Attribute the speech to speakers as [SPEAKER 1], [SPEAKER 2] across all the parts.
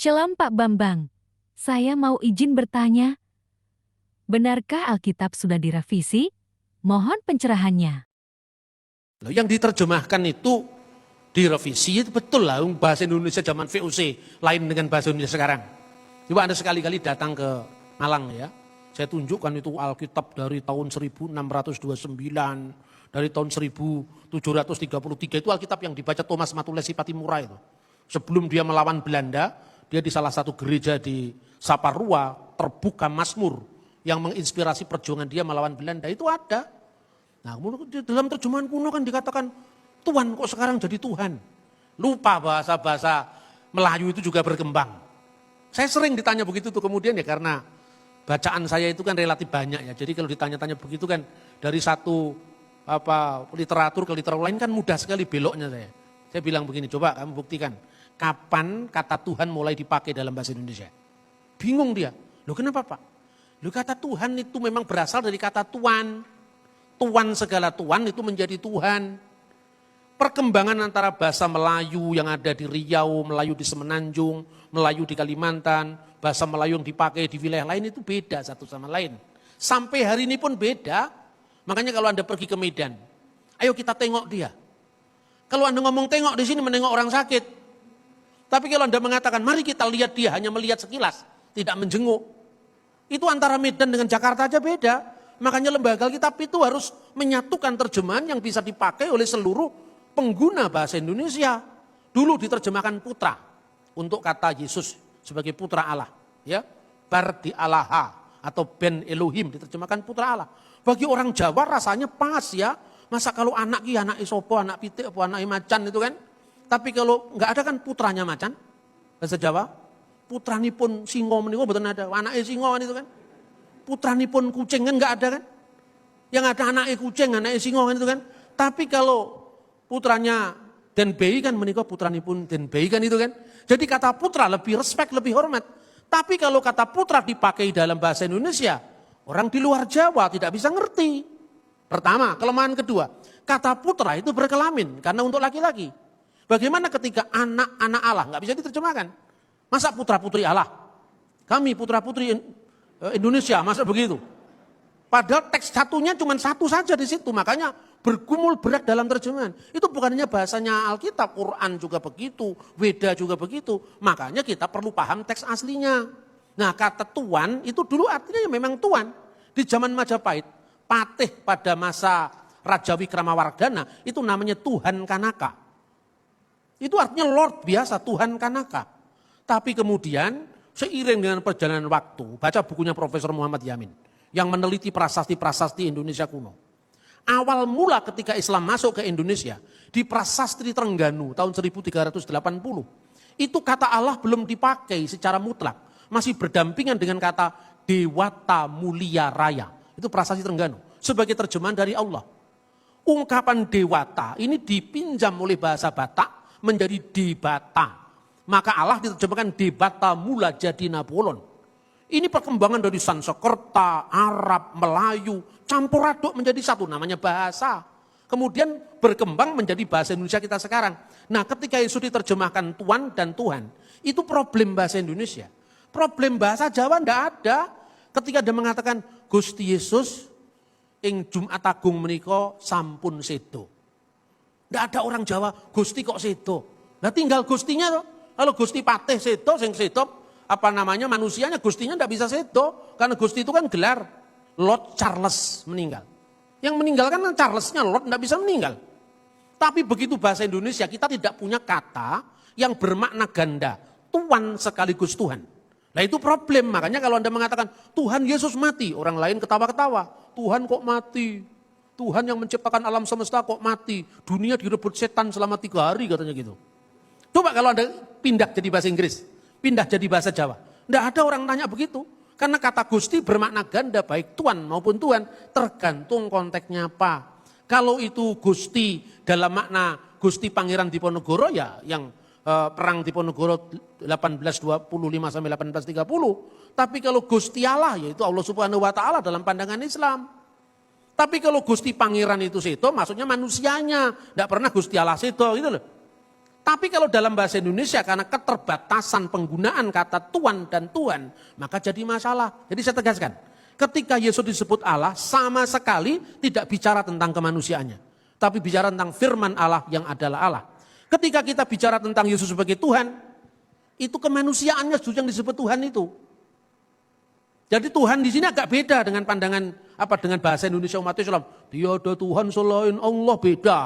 [SPEAKER 1] Shalom Pak Bambang, saya mau izin bertanya. Benarkah Alkitab sudah direvisi? Mohon pencerahannya.
[SPEAKER 2] Loh, yang diterjemahkan itu direvisi, itu betul lah. Bahasa Indonesia zaman VOC lain dengan bahasa Indonesia sekarang. Coba Anda sekali-kali datang ke Malang ya. Saya tunjukkan itu Alkitab dari tahun 1629, dari tahun 1733 itu Alkitab yang dibaca Thomas Matulesi Patimura itu. Sebelum dia melawan Belanda, dia di salah satu gereja di Saparua terbuka Mazmur yang menginspirasi perjuangan dia melawan Belanda itu ada. Nah, dalam terjemahan kuno kan dikatakan Tuhan kok sekarang jadi Tuhan. Lupa bahasa-bahasa Melayu itu juga berkembang. Saya sering ditanya begitu tuh kemudian ya karena bacaan saya itu kan relatif banyak ya. Jadi kalau ditanya-tanya begitu kan dari satu literatur ke literatur lain kan mudah sekali beloknya saya. Saya bilang begini, coba kamu buktikan. Kapan kata Tuhan mulai dipakai dalam bahasa Indonesia? Bingung dia. Loh kenapa Pak? Loh kata Tuhan itu memang berasal dari kata tuan. Tuan segala tuan itu menjadi Tuhan. Perkembangan antara bahasa Melayu yang ada di Riau, Melayu di Semenanjung, Melayu di Kalimantan, bahasa Melayu yang dipakai di wilayah lain itu beda satu sama lain. Sampai hari ini pun beda. Makanya kalau Anda pergi ke Medan, ayo kita tengok dia. Kalau Anda ngomong tengok di sini menengok orang sakit. Tapi kalau Anda mengatakan mari kita lihat dia hanya melihat sekilas, tidak menjenguk. Itu antara Medan dengan Jakarta aja beda. Makanya lembaga Alkitab itu harus menyatukan terjemahan yang bisa dipakai oleh seluruh pengguna bahasa Indonesia. Dulu diterjemahkan putra untuk kata Yesus sebagai putra Allah. Ya, Bar di Allaha atau Ben Elohim diterjemahkan putra Allah. Bagi orang Jawa rasanya pas ya. Masa kalau anak isopo, anak pitik, anak macan itu kan. Tapi kalau enggak ada kan putranya macan, bahasa Jawa. Putranipun singo menika mboten ada, anake singo kan itu kan. Putranipun kucing kan enggak ada kan. Yang ada anake kucing, anake singo kan itu kan. Tapi kalau putranya Den Bei kan menika putranipun Den Bei kan itu kan. Jadi kata putra lebih respect, lebih hormat. Tapi kalau kata putra dipakai dalam bahasa Indonesia, orang di luar Jawa tidak bisa ngerti. Pertama, kelemahan kedua, kata putra itu berkelamin karena untuk laki-laki. Bagaimana ketika anak-anak Allah nggak bisa diterjemahkan? Masa putra-putri Allah? Kami putra-putri Indonesia, masa begitu? Padahal teks satunya cuma satu saja di situ, makanya bergumul berat dalam terjemahan. Itu bukan hanya bahasanya Alkitab, Quran juga begitu, Weda juga begitu. Makanya kita perlu paham teks aslinya. Nah kata tuan itu dulu artinya memang tuan. Di zaman Majapahit, patih pada masa Raja Wikramawardhana itu namanya Tuhan Kanaka. Itu artinya Lord biasa, Tuhan Kanaka. Tapi kemudian seiring dengan perjalanan waktu, baca bukunya Profesor Muhammad Yamin yang meneliti prasasti-prasasti Indonesia kuno. Awal mula ketika Islam masuk ke Indonesia, di Prasasti Trengganu tahun 1380, itu kata Allah belum dipakai secara mutlak. Masih berdampingan dengan kata Dewata Mulia Raya. Itu Prasasti Trengganu sebagai terjemahan dari Allah. Ungkapan Dewata ini dipinjam oleh bahasa Batak menjadi Debata. Maka Allah diterjemahkan Debata Mula jadi Nabolon. Ini perkembangan dari Sanskerta, Arab, Melayu, campur aduk menjadi satu, namanya bahasa. Kemudian berkembang menjadi bahasa Indonesia kita sekarang. Nah ketika Yesus diterjemahkan Tuan dan Tuhan, itu problem bahasa Indonesia. Problem bahasa Jawa enggak ada. Ketika dia mengatakan Gusti Yesus ing Jumat Agung menika sampun sedo. Enggak ada orang Jawa, Gusti kok sedo. Nah tinggal Gustinya loh. Kalau Gusti Patih sedo, sing sedo manusianya Gustinya enggak bisa sedo. Karena Gusti itu kan gelar. Lord Charles meninggal. Yang meninggal kan Charlesnya Lord enggak bisa meninggal. Tapi begitu bahasa Indonesia kita tidak punya kata yang bermakna ganda. Tuan sekaligus Tuhan. Nah itu problem, makanya kalau Anda mengatakan Tuhan Yesus mati, orang lain ketawa-ketawa. Tuhan kok mati? Tuhan yang menciptakan alam semesta kok mati? Dunia direbut setan selama 3 hari katanya gitu. Coba kalau Anda pindah jadi bahasa Inggris, pindah jadi bahasa Jawa. Tidak ada orang tanya begitu. Karena kata Gusti bermakna ganda baik Tuan maupun Tuhan tergantung konteksnya apa. Kalau itu Gusti dalam makna Gusti Pangeran Diponegoro ya yang perang Diponegoro 1825 sampai 1830. Tapi kalau Gusti Allah yaitu Allah Subhanahu wa taala dalam pandangan Islam. Tapi kalau Gusti Pangeran itu sedo maksudnya manusianya, tidak pernah Gusti Allah sedo gitu loh. Tapi kalau dalam bahasa Indonesia karena keterbatasan penggunaan kata Tuhan dan Tuhan, maka jadi masalah. Jadi saya tegaskan, ketika Yesus disebut Allah sama sekali tidak bicara tentang kemanusiaannya. Tapi bicara tentang firman Allah yang adalah Allah. Ketika kita bicara tentang Yesus sebagai Tuhan, itu kemanusiaannya justru yang disebut Tuhan itu. Jadi Tuhan di sini agak beda dengan pandangan dengan bahasa Indonesia umat Islam. Tiada Tuhan selain Allah, beda.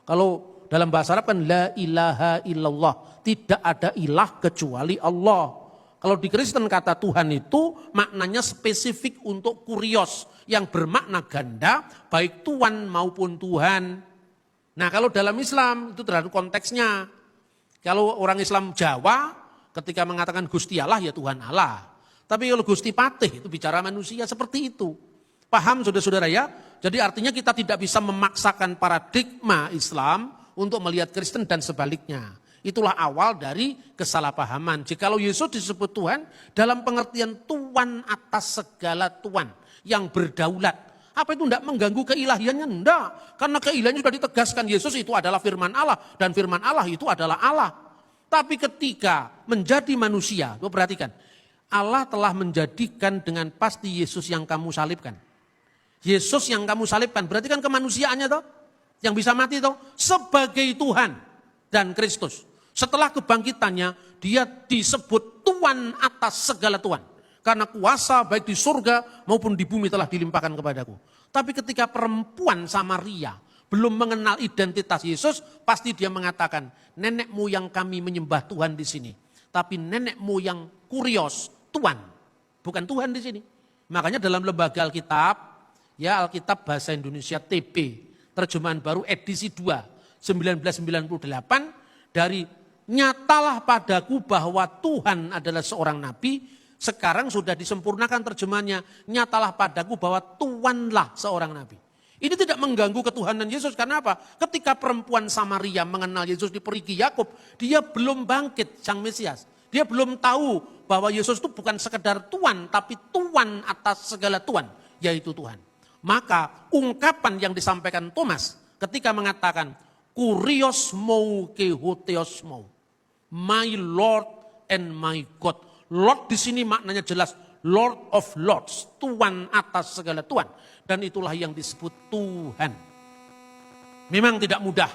[SPEAKER 2] Kalau dalam bahasa Arab kan la ilaha illallah, tidak ada ilah kecuali Allah. Kalau di Kristen kata Tuhan itu maknanya spesifik untuk kurios yang bermakna ganda, baik Tuhan maupun Tuhan. Nah kalau dalam Islam itu terhadap konteksnya. Kalau orang Islam Jawa ketika mengatakan Gusti Allah ya Tuhan Allah. Tapi kalau Gusti Patih itu bicara manusia seperti itu. Paham saudara-saudara ya? Jadi artinya kita tidak bisa memaksakan paradigma Islam untuk melihat Kristen dan sebaliknya. Itulah awal dari kesalahpahaman. Jikalau Yesus disebut Tuhan dalam pengertian Tuhan atas segala Tuhan yang berdaulat. Apa itu tidak mengganggu keilahiannya? Tidak. Karena keilahiannya sudah ditegaskan Yesus itu adalah firman Allah. Dan firman Allah itu adalah Allah. Tapi ketika menjadi manusia, perhatikan. Allah telah menjadikan dengan pasti Yesus yang kamu salibkan. Yesus yang kamu salibkan, berarti kan kemanusiaannya toh, yang bisa mati toh, sebagai Tuhan dan Kristus. Setelah kebangkitannya, dia disebut Tuhan atas segala Tuhan. Karena kuasa baik di surga maupun di bumi telah dilimpahkan kepadaku. Tapi ketika perempuan Samaria belum mengenal identitas Yesus, pasti dia mengatakan, nenek moyang kami menyembah Tuhan di sini. Tapi nenek moyang kurios, Tuhan. Bukan Tuhan di sini. Makanya dalam lembaga Alkitab, ya Alkitab Bahasa Indonesia TP, terjemahan baru edisi 2, 1998, dari nyatalah padaku bahwa Tuhan adalah seorang nabi, sekarang sudah disempurnakan terjemahannya, nyatalah padaku bahwa Tuhanlah seorang nabi. Ini tidak mengganggu ketuhanan Yesus, karena apa? Ketika perempuan Samaria mengenal Yesus di perigi Yakub, dia belum bangkit sang Mesias. Dia belum tahu bahwa Yesus itu bukan sekedar Tuhan, tapi Tuhan atas segala Tuhan, yaitu Tuhan. Maka ungkapan yang disampaikan Thomas ketika mengatakan, Kurios mou ke hoteos mou, my Lord and my God. Lord di sini maknanya jelas, Lord of Lords, Tuhan atas segala Tuhan. Dan itulah yang disebut Tuhan. Memang tidak mudah.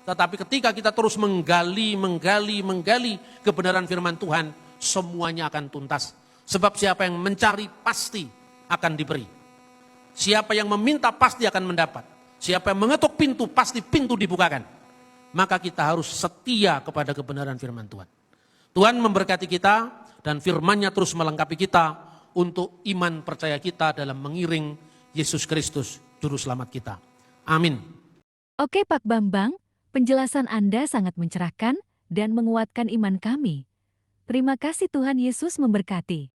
[SPEAKER 2] Tetapi ketika kita terus menggali kebenaran firman Tuhan, semuanya akan tuntas. Sebab siapa yang mencari pasti akan diberi. Siapa yang meminta pasti akan mendapat. Siapa yang mengetuk pintu pasti pintu dibukakan. Maka kita harus setia kepada kebenaran firman Tuhan. Tuhan memberkati kita dan firman-Nya terus melengkapi kita untuk iman percaya kita dalam mengiring Yesus Kristus, Juru Selamat kita. Amin.
[SPEAKER 1] Oke Pak Bambang, penjelasan Anda sangat mencerahkan dan menguatkan iman kami. Terima kasih, Tuhan Yesus memberkati.